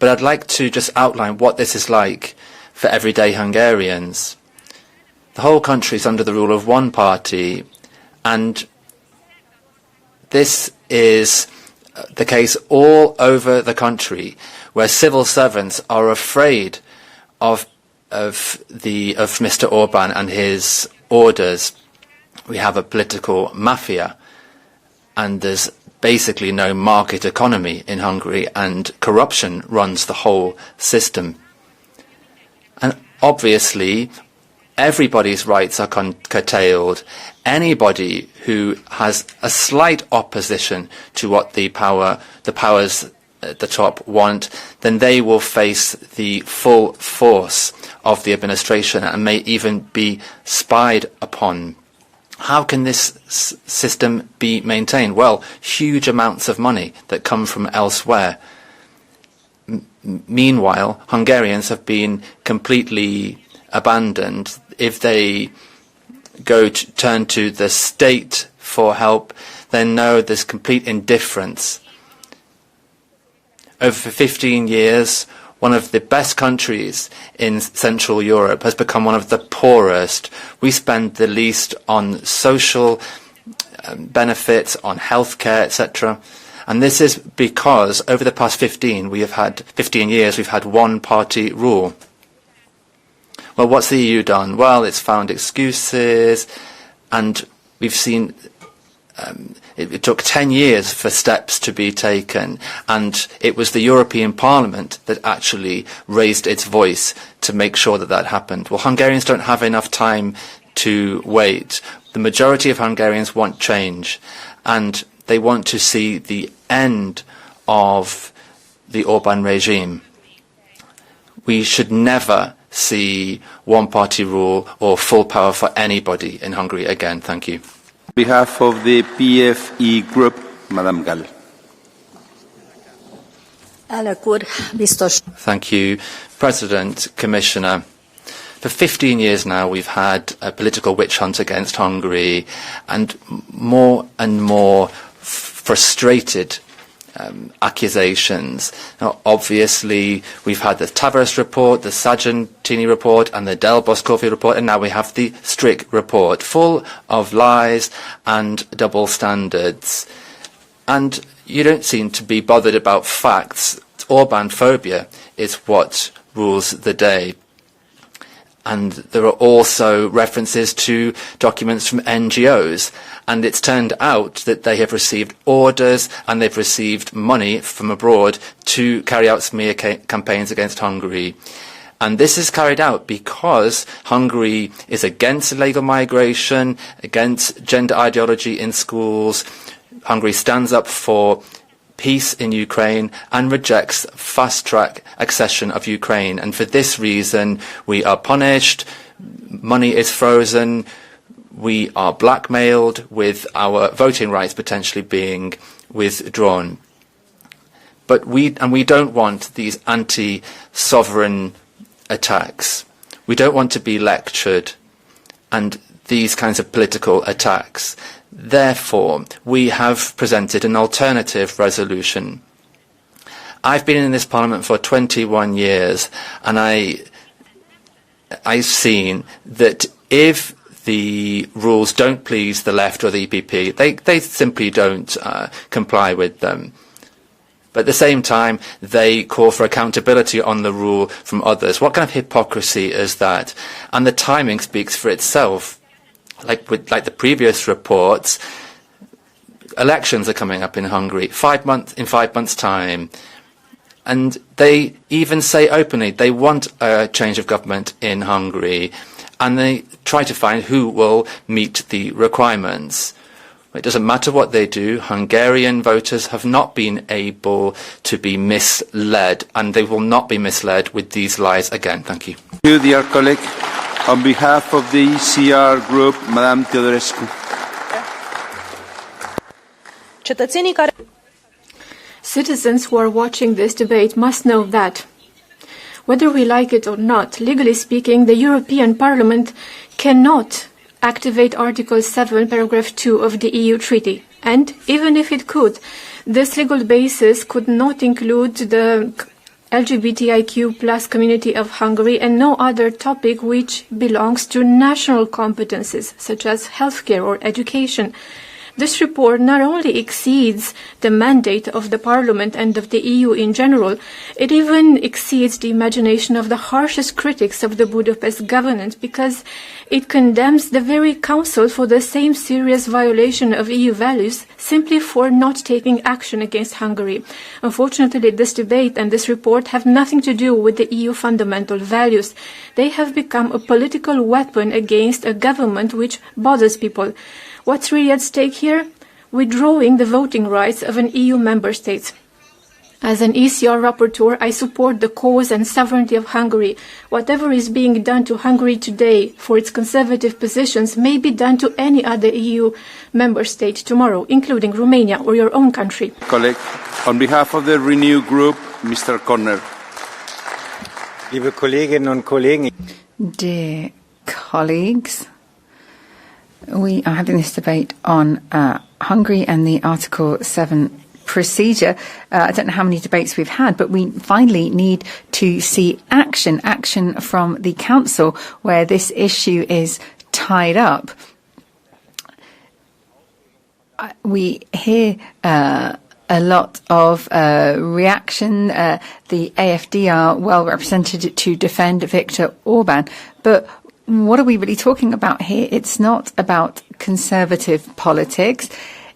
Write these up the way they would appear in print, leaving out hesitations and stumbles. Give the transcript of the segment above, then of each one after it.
but I'd like to just outline what this is like for everyday Hungarians. The whole country is under the rule of one party, and this is the case all over the country, where civil servants are afraid of Mr. Orban and his orders. We have a political mafia, and there's basically no market economy in Hungary, and corruption runs the whole system. And obviously, everybody's rights are curtailed. Anybody who has a slight opposition to what the powers at the top want, then they will face the full force of the administration and may even be spied upon. How can this system be maintained? Well, huge amounts of money that come from elsewhere. Meanwhile, Hungarians have been completely abandoned. If they turn to the state for help, then no, there's complete indifference. Over 15 years, one of the best countries in Central Europe has become one of the poorest. We spend the least on social benefits, on healthcare, etc. And this is because over the past 15 years, we've had one-party rule. Well, what's the EU done? Well, it's found excuses, and we've seen it took 10 years for steps to be taken, and it was the European Parliament that actually raised its voice to make sure that that happened. Well, Hungarians don't have enough time to wait. The majority of Hungarians want change, and they want to see the end of the Orban regime. We should never see one-party rule or full power for anybody in Hungary again. Thank you. On behalf of the PFE Group, Madam Gall. Thank you, President, Commissioner. For 15 years now, we've had a political witch hunt against Hungary, and more frustrated accusations. Now, obviously, we've had the Tavares report, the Sargentini report, and the Del Boscovi report, and now we have the Strick report, full of lies and double standards. And you don't seem to be bothered about facts. Orban phobia is what rules the day. And there are also references to documents from NGOs. And it's turned out that they have received orders and they've received money from abroad to carry out smear campaigns against Hungary. And this is carried out because Hungary is against illegal migration, against gender ideology in schools. Hungary stands up for peace in Ukraine and rejects fast-track accession of Ukraine. And for this reason, we are punished, money is frozen, we are blackmailed with our voting rights potentially being withdrawn. But we don't want these anti-sovereign attacks. We don't want to be lectured and these kinds of political attacks. Therefore, we have presented an alternative resolution. I've been in this Parliament for 21 years, and I've seen that if the rules don't please the left or the EPP, they simply don't comply with them. But at the same time, they call for accountability on the rule from others. What kind of hypocrisy is that? And the timing speaks for itself. Like the previous reports, elections are coming up in Hungary in 5 months' time. And they even say openly they want a change of government in Hungary, and they try to find who will meet the requirements. It doesn't matter what they do. Hungarian voters have not been able to be misled, and they will not be misled with these lies again. Thank you. Thank you, dear colleague. On behalf of the ECR Group, Madame Teodorescu. Citizens who are watching this debate must know that, whether we like it or not, legally speaking, the European Parliament cannot activate Article 7, Paragraph 2 of the EU Treaty. And even if it could, this legal basis could not include the LGBTIQ plus community of Hungary and no other topic which belongs to national competences, such as healthcare or education. This report not only exceeds the mandate of the Parliament and of the EU in general, it even exceeds the imagination of the harshest critics of the Budapest governance, because it condemns the very Council for the same serious violation of EU values simply for not taking action against Hungary. Unfortunately, this debate and this report have nothing to do with the EU fundamental values. They have become a political weapon against a government which bothers people. What's really at stake here? Withdrawing the voting rights of an EU member state. As an ECR rapporteur, I support the cause and sovereignty of Hungary. Whatever is being done to Hungary today for its conservative positions may be done to any other EU member state tomorrow, including Romania or your own country. Colleague, on behalf of the Renew Group, Mr. Corner. Liebe Kolleginnen und Kollegen. Dear colleagues, we are having this debate on Hungary and the Article 7 procedure. I don't know how many debates we've had, but we finally need to see action from the Council where this issue is tied up. We hear a lot of reaction. The AfD are well represented to defend Viktor Orban, but what are we really talking about here? It's not about conservative politics.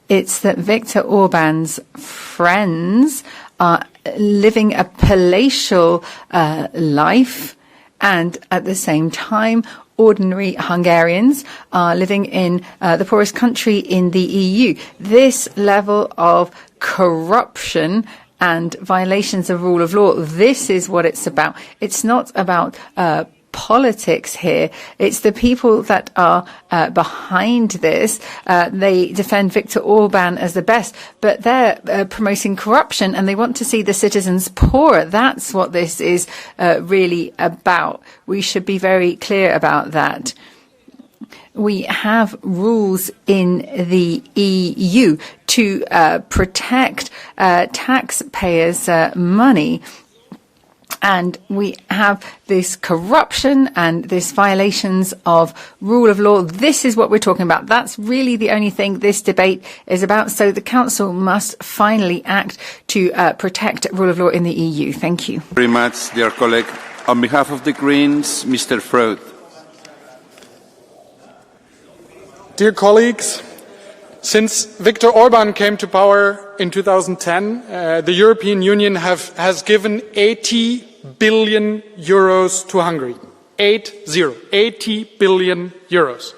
It's that Viktor Orban's friends are living a palatial life, and at the same time, ordinary Hungarians are living in the poorest country in the EU. This level of corruption and violations of rule of law, this is what it's about. It's not about politics here. It's the people that are behind this. They defend Viktor Orban as the best, but they're promoting corruption and they want to see the citizens poorer. That's what this is really about. We should be very clear about that. We have rules in the EU to protect taxpayers' money. And we have this corruption and this violations of rule of law. This is what we're talking about. That's really the only thing this debate is about. So the Council must finally act to protect rule of law in the EU. Thank you. Very much, dear colleague. On behalf of the Greens, Mr. Freud. Dear colleagues, since Viktor Orban came to power in 2010, the European Union has given 80 billion euros to Hungary. 80 billion euros.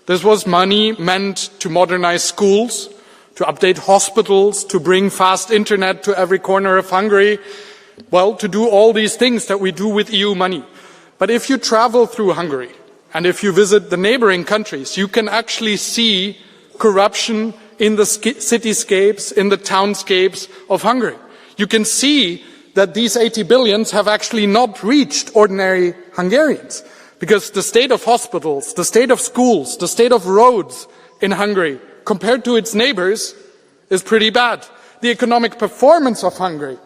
This was money meant to modernize schools, to update hospitals, to bring fast internet to every corner of Hungary. Well, to do all these things that we do with EU money. But if you travel through Hungary and if you visit the neighboring countries, you can actually see corruption in the cityscapes, in the townscapes of Hungary. You can see that these 80 billions have actually not reached ordinary Hungarians, because the state of hospitals, the state of schools, the state of roads in Hungary, compared to its neighbors, is pretty bad. The economic performance of Hungary,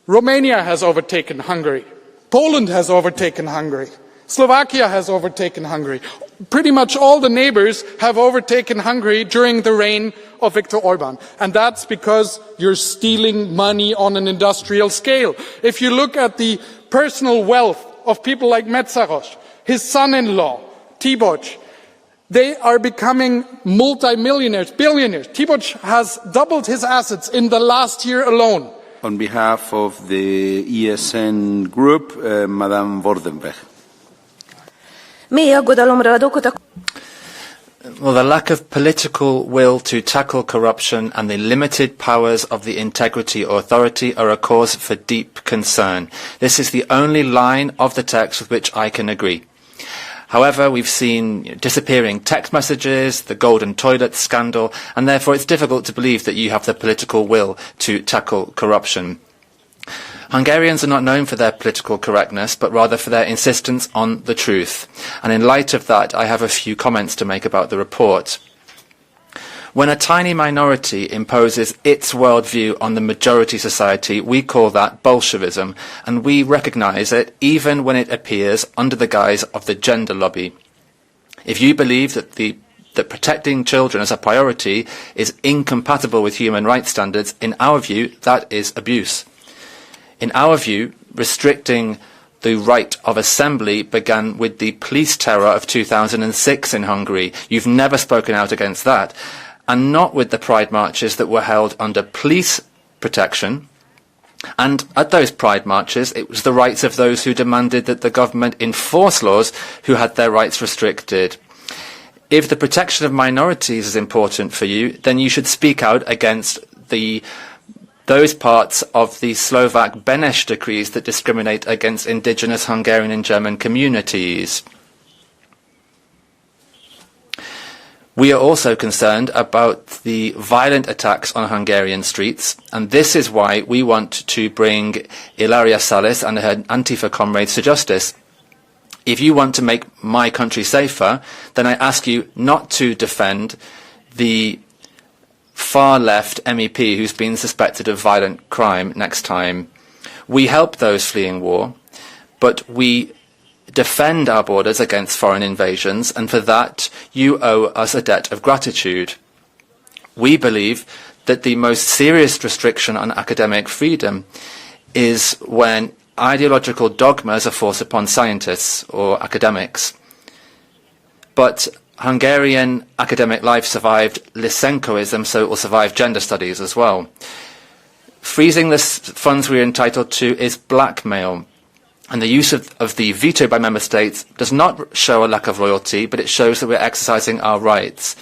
Romania has overtaken Hungary, Poland has overtaken Hungary, Slovakia has overtaken Hungary. Pretty much all the neighbors have overtaken Hungary during the reign of Viktor Orban. And that's because you're stealing money on an industrial scale. If you look at the personal wealth of people like Metzaros, his son-in-law, Tiboc, they are becoming multi-millionaires, billionaires. Tiboc has doubled his assets in the last year alone. On behalf of the ESN group, Madame Vordenberg. Well, the lack of political will to tackle corruption and the limited powers of the integrity authority are a cause for deep concern. This is the only line of the text with which I can agree. However, we've seen disappearing text messages, the golden toilet scandal, and therefore it's difficult to believe that you have the political will to tackle corruption. Hungarians are not known for their political correctness, but rather for their insistence on the truth. And in light of that, I have a few comments to make about the report. When a tiny minority imposes its worldview on the majority society, we call that Bolshevism, and we recognise it even when it appears under the guise of the gender lobby. If you believe that protecting children as a priority is incompatible with human rights standards, in our view, that is abuse. In our view, restricting the right of assembly began with the police terror of 2006 in Hungary. You've never spoken out against that. And not with the pride marches that were held under police protection. And at those pride marches, it was the rights of those who demanded that the government enforce laws who had their rights restricted. If the protection of minorities is important for you, then you should speak out against those parts of the Slovak Beneš decrees that discriminate against indigenous Hungarian and German communities. We are also concerned about the violent attacks on Hungarian streets, and this is why we want to bring Ilaria Salis and her Antifa comrades to justice. If you want to make my country safer, then I ask you not to defend the far-left MEP who's been suspected of violent crime next time. We help those fleeing war, but we defend our borders against foreign invasions, and for that you owe us a debt of gratitude. We believe that the most serious restriction on academic freedom is when ideological dogmas are forced upon scientists or academics. But Hungarian academic life survived Lysenkoism, so it will survive gender studies as well. Freezing the funds we are entitled to is blackmail, and the use of the veto by member states does not show a lack of loyalty, but it shows that we are exercising our rights.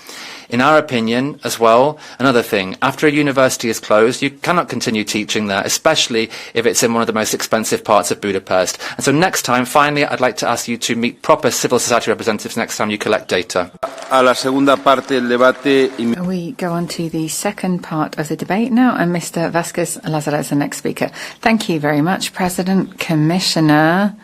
In our opinion, as well, another thing, after a university is closed, you cannot continue teaching there, especially if it's in one of the most expensive parts of Budapest. And so next time, finally, I'd like to ask you to meet proper civil society representatives next time you collect data. We go on to the second part of the debate now, and Mr. Vasquez Lazara is the next speaker. Thank you very much, President, Commissioner.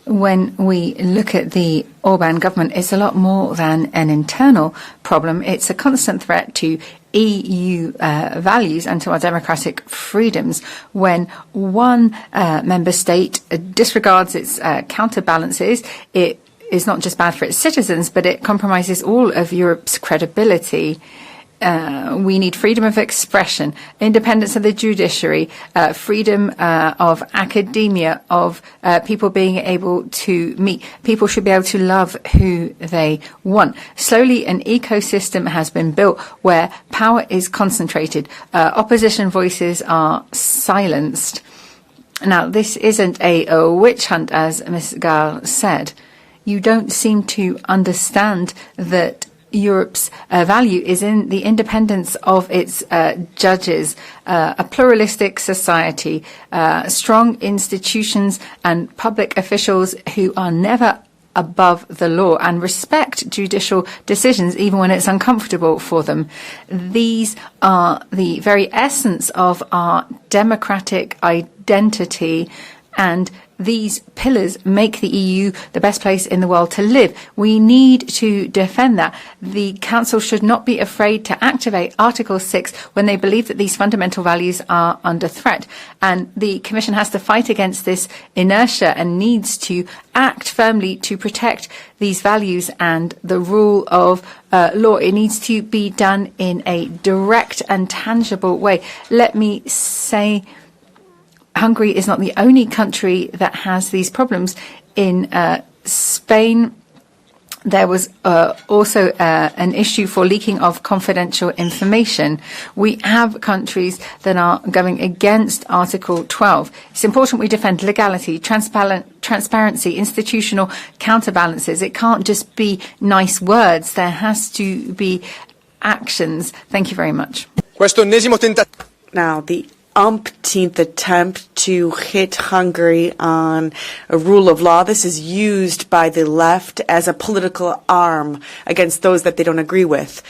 When we look at the Orban government, it's a lot more than an internal problem. It's a constant threat to EU values and to our democratic freedoms. When one member state disregards its counterbalances, it is not just bad for its citizens, but it compromises all of Europe's credibility. We need freedom of expression, independence of the judiciary, freedom of academia, of people being able to meet. People should be able to love who they want. Slowly, an ecosystem has been built where power is concentrated. Opposition voices are silenced. Now, this isn't a witch hunt, as Ms. Gall said. You don't seem to understand that Europe's value is in the independence of its judges, a pluralistic society, strong institutions and public officials who are never above the law and respect judicial decisions even when it's uncomfortable for them. These are the very essence of our democratic identity, and these pillars make the EU the best place in the world to live. We need to defend that. The Council should not be afraid to activate Article 6 when they believe that these fundamental values are under threat. And the Commission has to fight against this inertia and needs to act firmly to protect these values and the rule of law. It needs to be done in a direct and tangible way. Let me say, Hungary is not the only country that has these problems. In Spain, there was also an issue for leaking of confidential information. We have countries that are going against Article 12. It's important we defend legality, transparency, institutional counterbalances. It can't just be nice words. There has to be actions. Thank you very much. Now, the umpteenth attempt to hit Hungary on a rule of law. This is used by the left as a political arm against those that they don't agree with.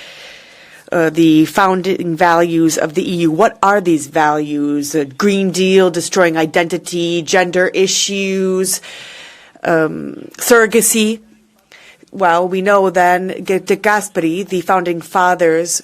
The founding values of the EU. What are these values? Green Deal, destroying identity, gender issues, surrogacy. well, we know then De Gasperi, the founding fathers,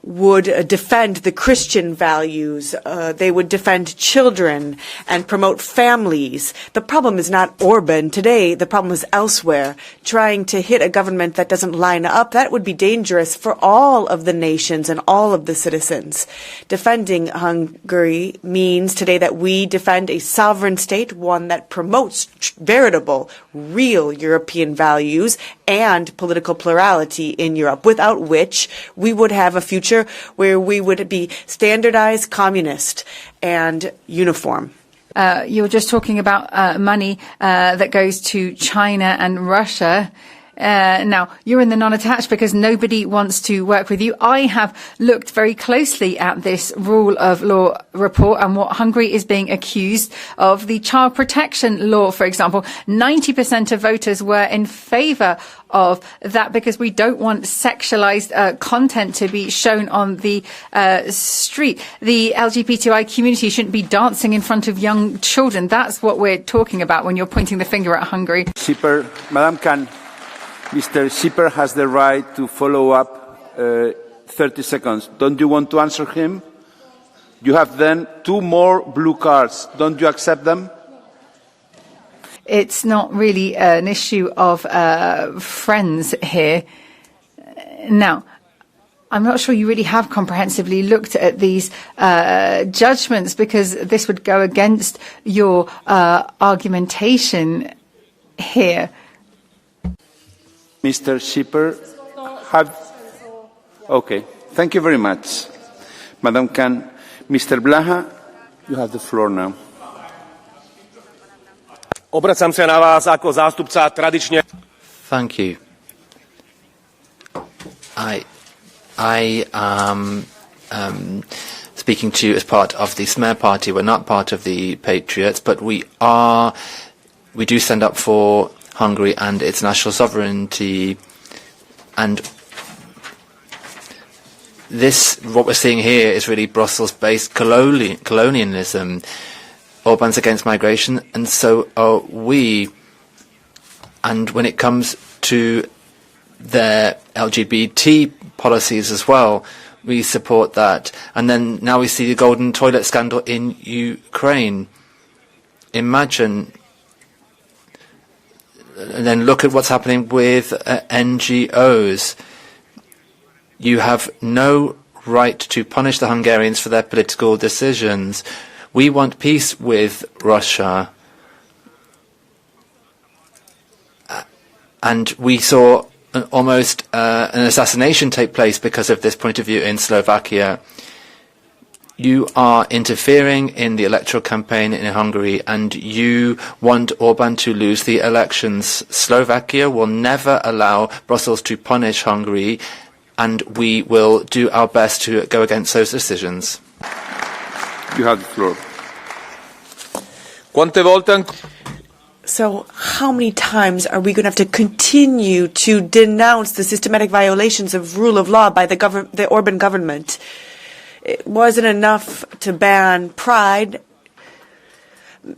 would defend the Christian values. They would defend children and promote families. The problem is not Orban today. The problem is elsewhere. Trying to hit a government that doesn't line up, that would be dangerous for all of the nations and all of the citizens. Defending Hungary means today that we defend a sovereign state, one that promotes veritable, real European values and political plurality in Europe, without which we would have a future where we would be standardized, communist, and uniform. You're just talking about money that goes to China and Russia. Now, you're in the non-attached because nobody wants to work with you. I have looked very closely at this rule of law report and what Hungary is being accused of. The child protection law, for example, 90% of voters were in favour of that because we don't want sexualized content to be shown on the street. The LGBTI community shouldn't be dancing in front of young children. That's what we're talking about when you're pointing the finger at Hungary. Madam Khan, Mr. Schipper has the right to follow up 30 seconds. Don't you want to answer him? You have then 2 more blue cards. Don't you accept them? It's not really an issue of friends here. Now, I'm not sure you really have comprehensively looked at these judgments because this would go against your argumentation here. Mr. Schipper, Okay, thank you very much. Madam Khan, Mr. Blaha, you have the floor now. Obracam sa na vás ako zástupca tradične. Thank you. I am speaking to you as part of the Smer Party. We're not part of the Patriots, but we do stand up for Hungary and its national sovereignty. And what we're seeing here is really Brussels-based colonialism. Orban's against migration, and so are we. And when it comes to their LGBT policies as well, we support that. And then now we see the golden toilet scandal in Ukraine. Imagine. And then look at what's happening with NGOs. You have no right to punish the Hungarians for their political decisions. We want peace with Russia. And we saw almost an assassination take place because of this point of view in Slovakia. You are interfering in the electoral campaign in Hungary and you want Orban to lose the elections. Slovakia will never allow Brussels to punish Hungary, and we will do our best to go against those decisions. You have the floor. So how many times are we going to have to continue to denounce the systematic violations of rule of law by the Orban government? It wasn't enough to ban Pride.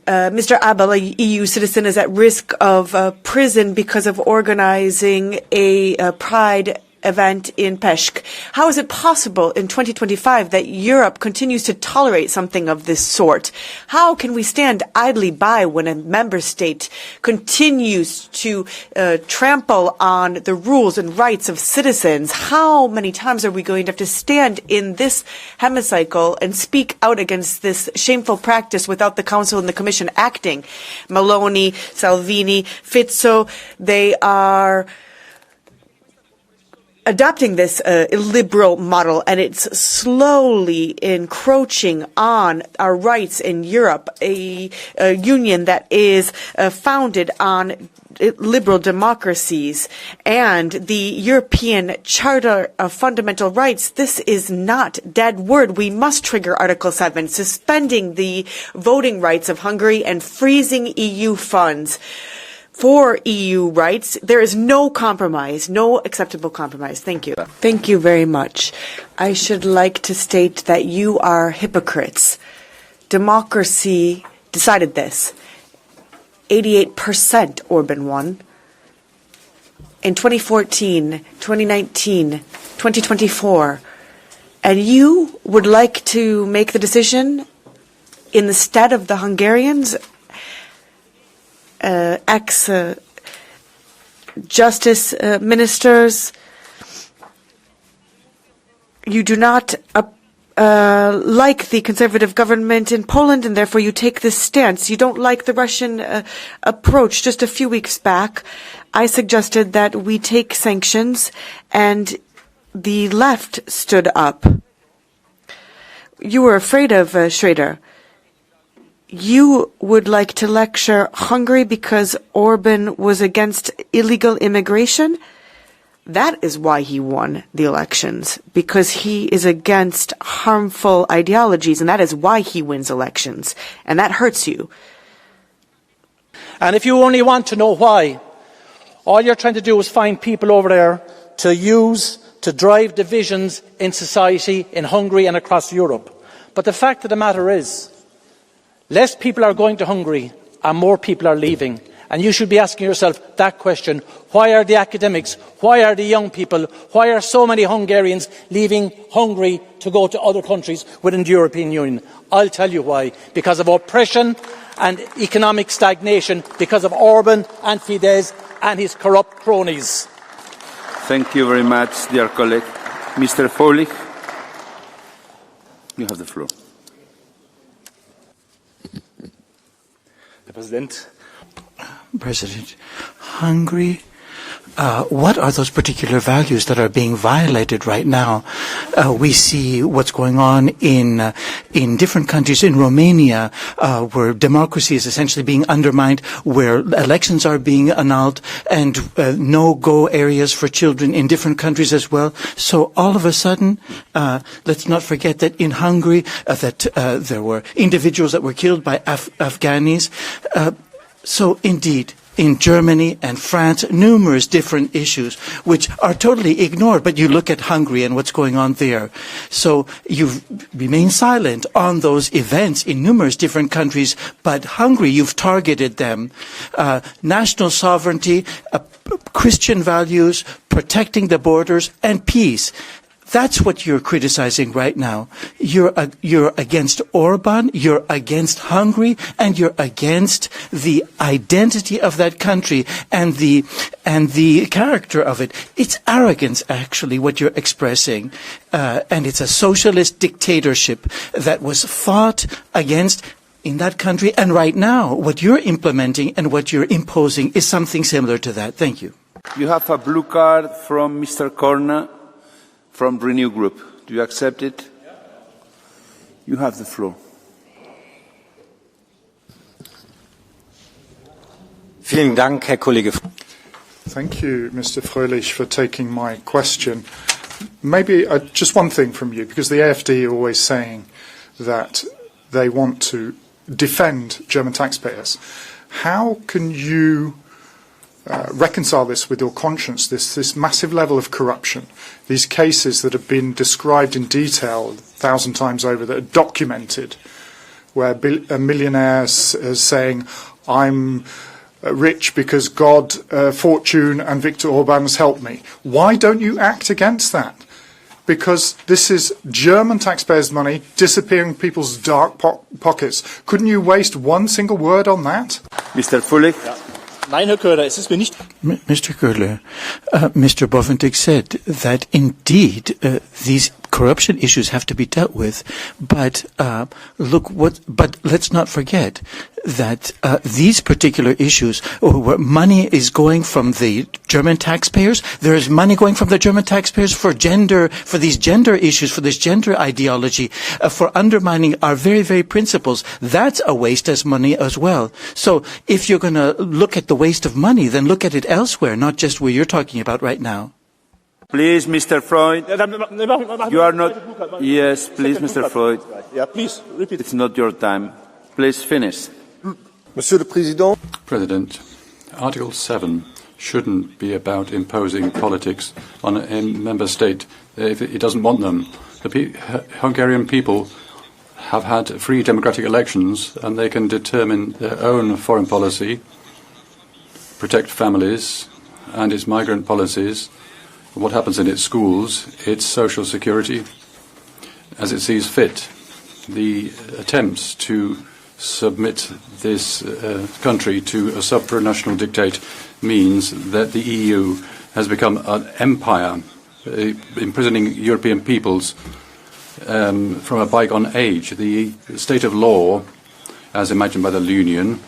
Mr. Abel, a EU citizen, is at risk of prison because of organizing a Pride event in Peszk. How is it possible in 2025 that Europe continues to tolerate something of this sort? How can we stand idly by when a member state continues to trample on the rules and rights of citizens? How many times are we going to have to stand in this hemicycle and speak out against this shameful practice without the Council and the Commission acting? Meloni, Salvini, Fizzo, they are adopting this illiberal model, and it's slowly encroaching on our rights in Europe, a union that is founded on liberal democracies and the European Charter of Fundamental Rights. This is not dead word. We must trigger Article 7, suspending the voting rights of Hungary and freezing EU funds. For EU rights, there is no compromise, no acceptable compromise. Thank you. Thank you very much. I should like to state that you are hypocrites. Democracy decided this. 88% Orban won. in 2014, 2019, 2024, and you would like to make the decision in the stead of the Hungarians, ex-justice ministers. You do not like the conservative government in Poland, and therefore you take this stance. You don't like the Russian approach. Just a few weeks back, I suggested that we take sanctions, and the left stood up. You were afraid of Schroeder. You would like to lecture Hungary because Orban was against illegal immigration? That is why he won the elections, because he is against harmful ideologies, and that is why he wins elections. And that hurts you. And if you only want to know why, all you're trying to do is find people over there to use to drive divisions in society in Hungary and across Europe. But the fact of the matter is, less people are going to Hungary and more people are leaving. And you should be asking yourself that question. Why are the academics, why are the young people, why are so many Hungarians leaving Hungary to go to other countries within the European Union? I'll tell you why. Because of oppression and economic stagnation, because of Orban and Fidesz and his corrupt cronies. Thank you very much, dear colleague. Mr. Fröhlich, you have the floor. Herr Präsident. President, Hungary, what are those particular values that are being violated right now? We see what's going on in different countries, in Romania, where democracy is essentially being undermined, where elections are being annulled, and no-go areas for children in different countries as well. So all of a sudden, let's not forget that in Hungary, that there were individuals that were killed by Afghanis. So indeed, in Germany and France, numerous different issues which are totally ignored, but you look at Hungary and what's going on there. So you've remained silent on those events in numerous different countries, but Hungary, you've targeted them. National sovereignty, Christian values, protecting the borders, and peace. That's what you're criticizing right now. You're against Orban, you're against Hungary, and you're against the identity of that country and the character of it. It's arrogance, actually, what you're expressing. And it's a socialist dictatorship that was fought against in that country. And right now, what you're implementing and what you're imposing is something similar to that. Thank you. You have a blue card from Mr. Korna from Renew Group. Do you accept it? You have the floor. Vielen Dank, Herr Kollege. Thank you, Mr. Fröhlich, for taking my question. Maybe just one thing from you, because the AfD are always saying that they want to defend German taxpayers. How can you reconcile this with your conscience, this massive level of corruption, these cases that have been described in detail 1,000 times over, that are documented, where a millionaire is saying, I'm rich because God, fortune and Viktor Orban has helped me. Why don't you act against that? Because this is German taxpayers' money disappearing people's dark pockets. Couldn't you waste one single word on that? Mr. Fröhlich. Ja. Nein, Herr Köhler, es ist mir nicht... Mr. Köhler, Mr. Bovendig said that indeed these corruption issues have to be dealt with, but but let's not forget that these particular issues, where money is going from the German taxpayers, there is money going from the German taxpayers for these gender issues, for this gender ideology, for undermining our very, very principles. That's a waste as money as well. So if you're going to look at the waste of money, then look at it elsewhere, not just where you're talking about right now. Please, Mr. Freud. You are not... Yes, please, Mr. Freud. Yeah, please, repeat. It's not your time. Please finish. Monsieur le Président. President, Article 7 shouldn't be about imposing politics on a member state if it doesn't want them. The Hungarian people have had free democratic elections and they can determine their own foreign policy, protect families, and its migrant policies, what happens in its schools, its social security, as it sees fit. The attempts to submit this country to a supranational dictate means that the EU has become an empire, imprisoning European peoples from a bygone age. The state of law, as imagined by the Union,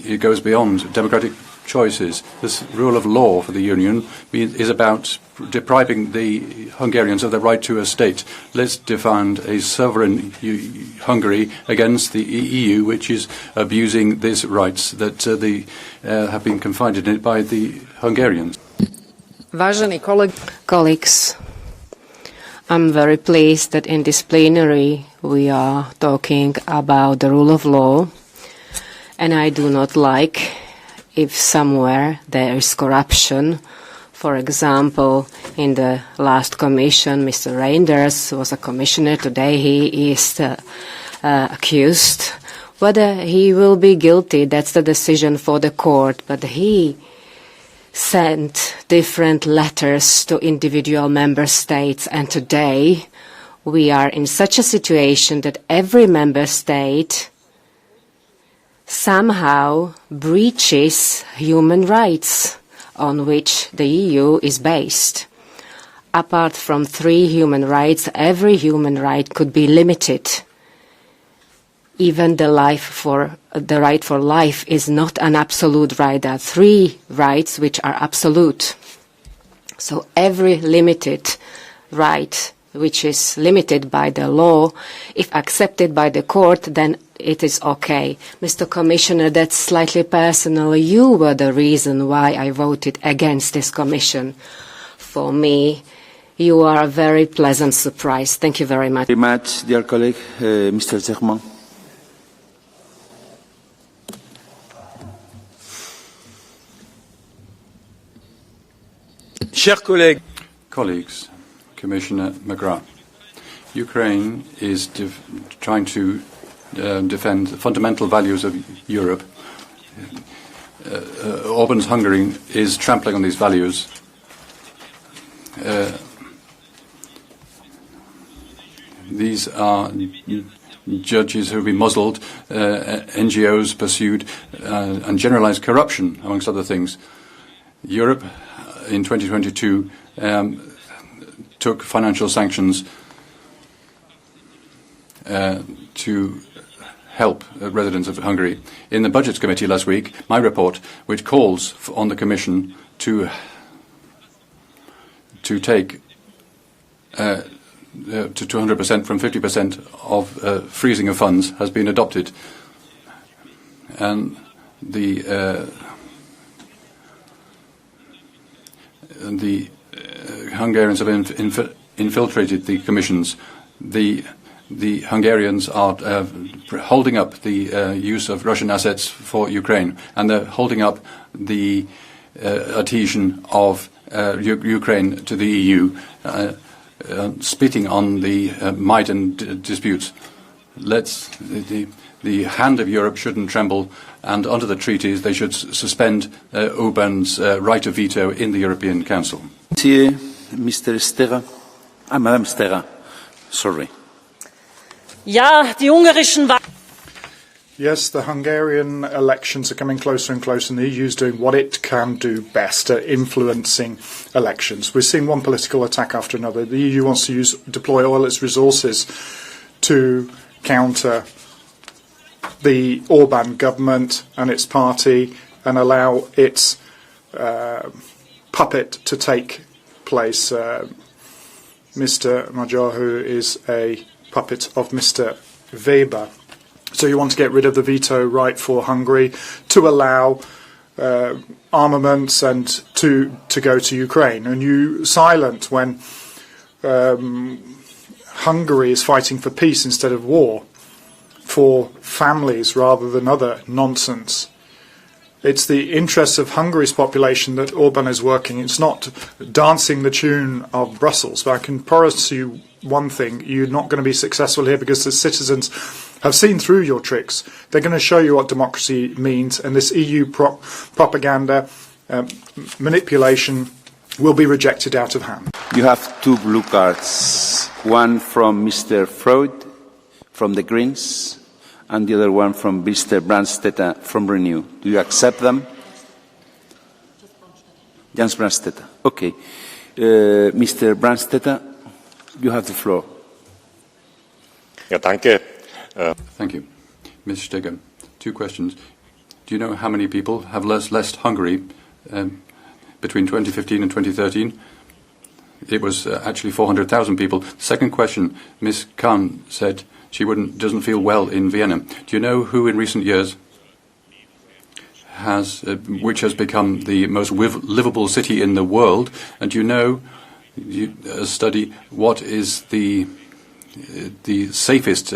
it goes beyond democratic choices. This rule of law for the Union is about depriving the Hungarians of the right to a state. Let's defend a sovereign Hungary against the EU, which is abusing these rights that have been confided in it by the Hungarians. Vážení colleagues, I'm very pleased that in this plenary we are talking about the rule of law, and I do not like if somewhere there is corruption. For example, in the last commission, Mr. Reinders was a commissioner. Today he is accused. Whether he will be guilty, that's the decision for the court, but he sent different letters to individual member states, and today we are in such a situation that every member state somehow breaches human rights on which the EU is based. Apart from 3 human rights, every human right could be limited. Even the right for life is not an absolute right. There are 3 rights which are absolute. So every limited right which is limited by the law, if accepted by the court, then it is okay. Mr. Commissioner, that's slightly personal. You were the reason why I voted against this commission. For me, you are a very pleasant surprise. Thank you very much. Very much, dear colleague, Mr. Zegman. Chers collègues, Colleagues, Commissioner McGrath, Ukraine is trying to defend the fundamental values of Europe. Orban's Hungary is trampling on these values. These are judges who have been muzzled, NGOs pursued, and generalized corruption, amongst other things. Europe, in 2022, took financial sanctions to help residents of Hungary. In the Budgets Committee last week, my report, which calls on the Commission to take to 200% from 50% of freezing of funds, has been adopted. And the Hungarians have infiltrated the commissions. The Hungarians are holding up the use of Russian assets for Ukraine, and they're holding up the adhesion of Ukraine to the EU, spitting on the Maidan disputes. The hand of Europe shouldn't tremble, and under the treaties they should suspend Orban's right of veto in the European Council. Mr. Stega. Madam Stega. Sorry. Ja, die ungarischen Yes, the Hungarian elections are coming closer and closer, and the EU is doing what it can do best at influencing elections. We're seeing one political attack after another. The EU wants to deploy all its resources to counter the Orban government and its party and allow its puppet to take place. Mr. Magyar, who is a puppet of Mr. Weber. So you want to get rid of the veto right for Hungary to allow armaments and to go to Ukraine. And you silent when Hungary is fighting for peace instead of war, for families rather than other nonsense. It's the interests of Hungary's population that Orban is working. It's not dancing the tune of Brussels. But I can promise you one thing, you're not going to be successful here because the citizens have seen through your tricks. They're going to show you what democracy means, and this EU propaganda manipulation will be rejected out of hand. You have 2 blue cards, one from Mr. Freud from the Greens and the other one from Mr. Brandstetter from Renew. Do you accept them? Jans Brandstetter. Okay. Mr. Brandstetter, you have the floor. Ja, danke. Thank you. Ms. Steger, 2 questions. Do you know how many people have left Hungary between 2015 and 2013? It was actually 400,000 people. Second question, Ms. Kahn said she doesn't feel well in Vienna. Do you know who in recent years which has become the most livable city in the world? And do you know, study what is the safest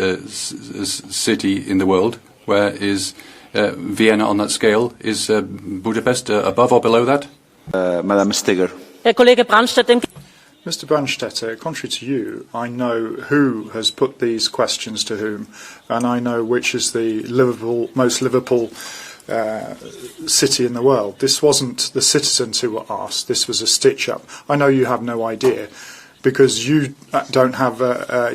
city in the world? Where is Vienna on that scale? Is Budapest above or below that? Madam Steger. Herr Kollege Brandstetter. Mr. Brandstetter, contrary to you, I know who has put these questions to whom, and I know which is the most livable city in the world. This wasn't the citizens who were asked. This was a stitch-up. I know you have no idea, because you don't have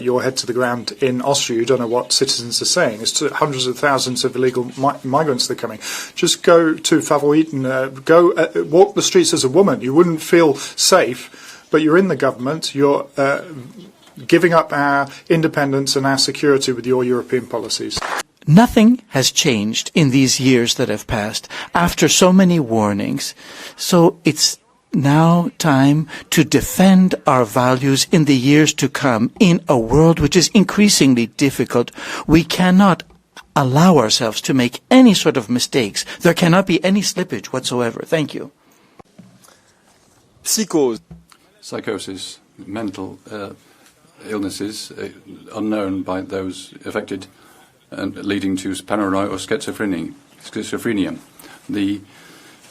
your head to the ground in Austria. You don't know what citizens are saying. It's hundreds of thousands of illegal migrants that are coming. Just go to Favoriten, walk the streets as a woman. You wouldn't feel safe, but you're in the government. You're giving up our independence and our security with your European policies. Nothing has changed in these years that have passed after so many warnings. So it's now time to defend our values in the years to come in a world which is increasingly difficult. We cannot allow ourselves to make any sort of mistakes. There cannot be any slippage whatsoever. Thank you. Psychosis, mental illnesses unknown by those affected and leading to paranoia or schizophrenia.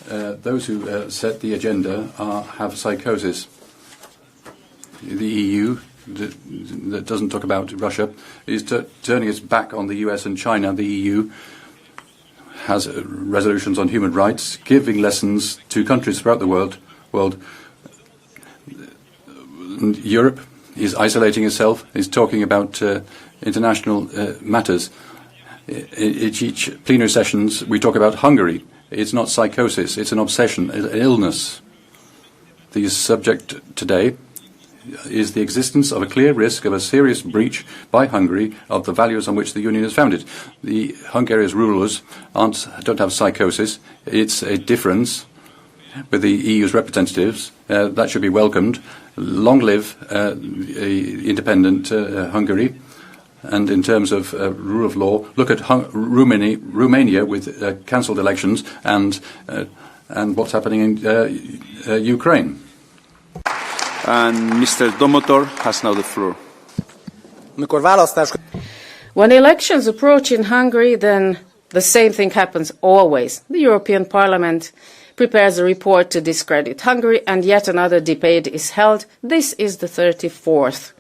Those who set the agenda have psychosis. The EU, that doesn't talk about Russia, is turning its back on the US and China. The EU has resolutions on human rights, giving lessons to countries throughout the world. And Europe is isolating itself, is talking about international matters. Each plenary sessions we talk about Hungary. It's not psychosis, it's an obsession, an illness. The subject today is the existence of a clear risk of a serious breach by Hungary of the values on which the Union is founded. The Hungarian rulers don't have psychosis, it's a difference with the EU's representatives. That should be welcomed. Long live independent Hungary. And in terms of rule of law, look at Romania with cancelled elections and what's happening in Ukraine. And Mr. Domotor has now the floor. When elections approach in Hungary, then the same thing happens always. The European Parliament prepares a report to discredit Hungary, and yet another debate is held. This is the 34th.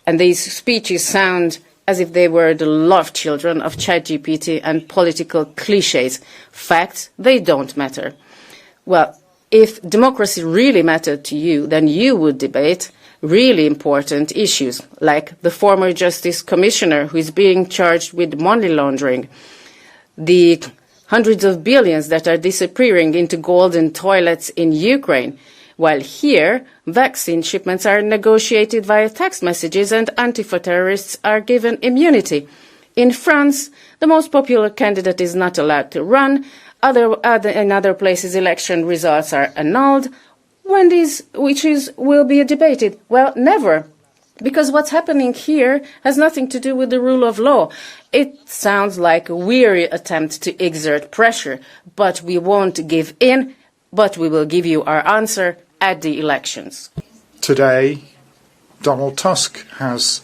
And these speeches sound as if they were the love children of ChatGPT and political cliches. Facts, they don't matter. Well, if democracy really mattered to you, then you would debate really important issues, like the former Justice Commissioner who is being charged with money laundering, the hundreds of billions that are disappearing into golden toilets in Ukraine, while here, vaccine shipments are negotiated via text messages and Antifa terrorists are given immunity. In France, the most popular candidate is not allowed to run. In other places, election results are annulled. When these wishes will be debated? Well, never. Because what's happening here has nothing to do with the rule of law. It sounds like a weary attempt to exert pressure, but we won't give in, but we will give you our answer at the elections. Today, Donald Tusk has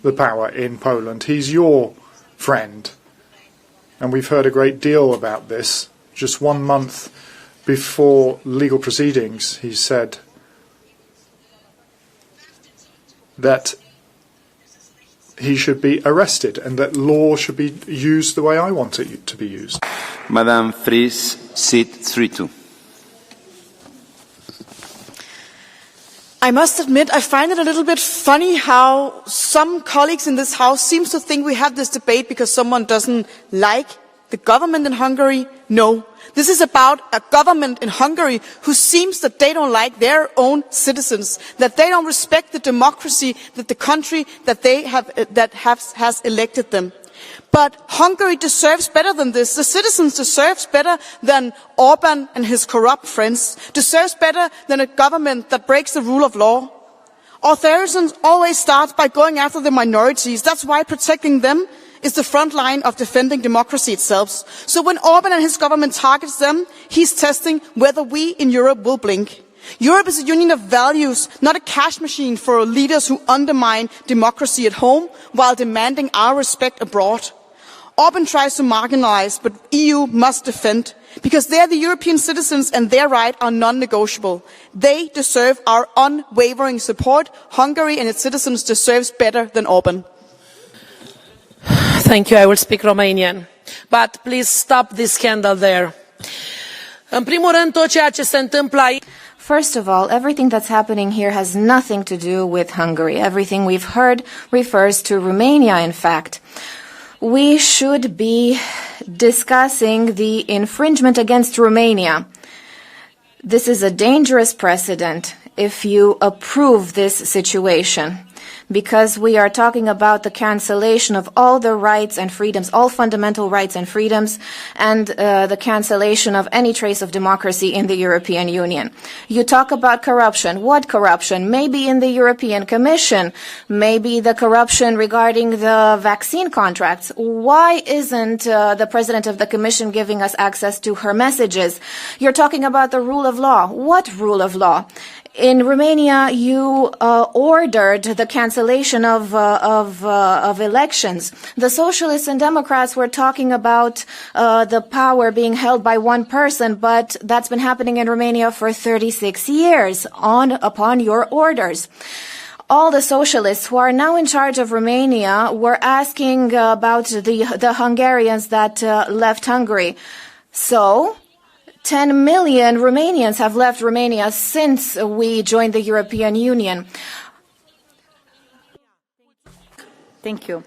the power in Poland. He's your friend. And we've heard a great deal about this. Just 1 month before legal proceedings, he said that he should be arrested and that law should be used the way I want it to be used. Madame Fries, seat 32. I must admit, I find it a little bit funny how some colleagues in this House seem to think we have this debate because someone doesn't like the government in Hungary. No. This is about a government in Hungary who seems that they don't like their own citizens, that they don't respect the democracy that the country that they have, has elected them. But Hungary deserves better than this. The citizens deserve better than Orban and his corrupt friends, deserves better than a government that breaks the rule of law. Authoritarianism always starts by going after the minorities. That's why protecting them is the front line of defending democracy itself. So when Orban and his government targets them, he's testing whether we in Europe will blink. Europe is a union of values, not a cash machine for leaders who undermine democracy at home while demanding our respect abroad. Orban tries to marginalize, but EU must defend, because they're the European citizens and their rights are non-negotiable. They deserve our unwavering support. Hungary and its citizens deserve better than Orban. Thank you. I will speak Romanian. But please stop this scandal there. În primul rând, tot ceea ce se întâmplă aici. First of all, everything that's happening here has nothing to do with Hungary. Everything we've heard refers to Romania, in fact. We should be discussing the infringement against Romania. This is a dangerous precedent if you approve this situation, because we are talking about the cancellation of all the rights and freedoms, all fundamental rights and freedoms, and the cancellation of any trace of democracy in the European Union. You talk about corruption. What corruption? Maybe in the European Commission, maybe the corruption regarding the vaccine contracts. Why isn't the President of the Commission giving us access to her messages? You're talking about the rule of law. What rule of law? In Romania, you ordered the cancellation of elections. The Socialists and Democrats were talking about the power being held by one person, but that's been happening in Romania for 36 years upon your orders. All the socialists who are now in charge of Romania were asking about the Hungarians that left Hungary. So 10 million Romanians have left Romania since we joined the European Union. Thank you.